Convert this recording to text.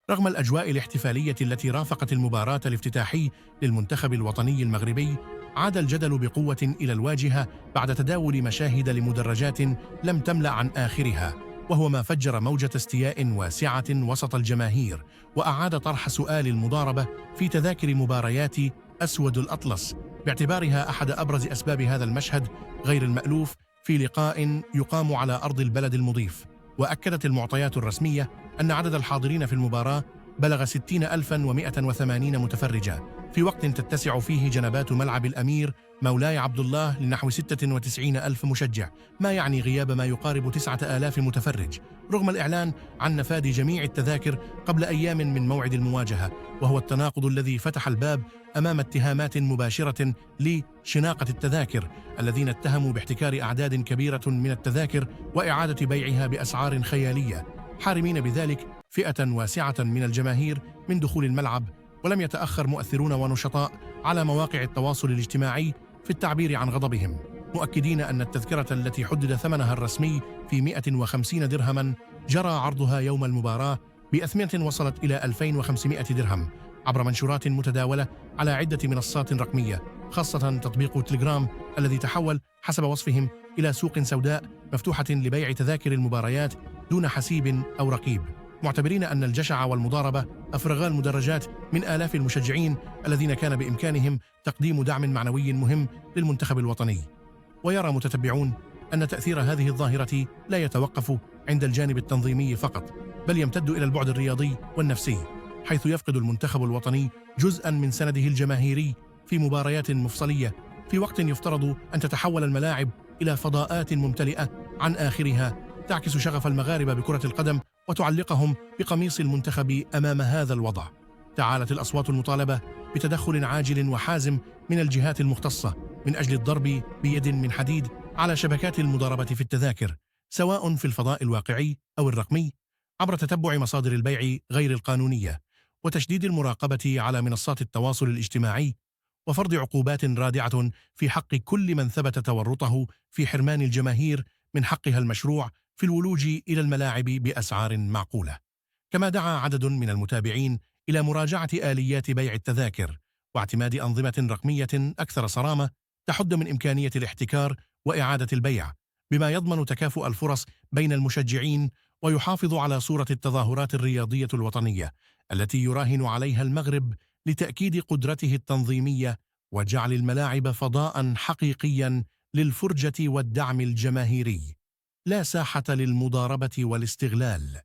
رغم الأجواء الاحتفالية التي رافقت المباراة الافتتاحي للمنتخب الوطني المغربي، عاد الجدل بقوة إلى الواجهة بعد تداول مشاهد لمدرجات لم تملأ عن آخرها، وهو ما فجر موجة استياء واسعة وسط الجماهير، وأعاد طرح سؤال المضاربة في تذاكر مباريات أسود الأطلس، باعتبارها أحد أبرز أسباب هذا المشهد غير المألوف في لقاء يقام على أرض البلد المضيف. وأكدت المعطيات الرسمية أن عدد الحاضرين في المباراة بلغ 60,180 متفرجا، في وقت تتسع فيه جنبات ملعب الأمير مولاي عبد الله لنحو 96,000 مشجع، ما يعني غياب ما يقارب 9,000 متفرج، رغم الإعلان عن نفاذ جميع التذاكر قبل أيام من موعد المواجهة، وهو التناقض الذي فتح الباب أمام اتهامات مباشرة لشناقة التذاكر الذين اتهموا باحتكار أعداد كبيرة من التذاكر وإعادة بيعها بأسعار خيالية، حارمين بذلك فئة واسعة من الجماهير من دخول الملعب. ولم يتأخر مؤثرون ونشطاء على مواقع التواصل الاجتماعي في التعبير عن غضبهم، مؤكدين أن التذكرة التي حدد ثمنها الرسمي في 150 درهما جرى عرضها يوم المباراة بأثمنة وصلت إلى 2,500 درهم عبر منشورات متداولة على عدة منصات رقمية، خاصة تطبيق تليجرام الذي تحول حسب وصفهم إلى سوق سوداء مفتوحة لبيع تذاكر المباريات دون حسيب أو رقيب، معتبرين أن الجشع والمضاربة أفرغا المدرجات من آلاف المشجعين الذين كان بإمكانهم تقديم دعم معنوي مهم للمنتخب الوطني. ويرى متتبعون أن تأثير هذه الظاهرة لا يتوقف عند الجانب التنظيمي فقط، بل يمتد إلى البعد الرياضي والنفسي، حيث يفقد المنتخب الوطني جزءاً من سنده الجماهيري في مباريات مفصلية، في وقت يفترض أن تتحول الملاعب إلى فضاءات ممتلئة عن آخرها تعكس شغف المغاربة بكرة القدم وتعلقهم بقميص المنتخب. أمام هذا الوضع تعالت الأصوات المطالبة بتدخل عاجل وحازم من الجهات المختصة من أجل الضرب بيد من حديد على شبكات المضاربة في التذاكر، سواء في الفضاء الواقعي أو الرقمي، عبر تتبع مصادر البيع غير القانونية، وتشديد المراقبة على منصات التواصل الاجتماعي، وفرض عقوبات رادعة في حق كل من ثبت تورطه في حرمان الجماهير من حقها المشروع في الولوج إلى الملاعب بأسعار معقولة. كما دعا عدد من المتابعين إلى مراجعة آليات بيع التذاكر واعتماد أنظمة رقمية أكثر صرامة تحد من إمكانية الاحتكار وإعادة البيع، بما يضمن تكافؤ الفرص بين المشجعين ويحافظ على صورة التظاهرات الرياضية الوطنية التي يراهن عليها المغرب لتأكيد قدرته التنظيمية وجعل الملاعب فضاء حقيقيا للفرجة والدعم الجماهيري، لا ساحة للمضاربة والاستغلال.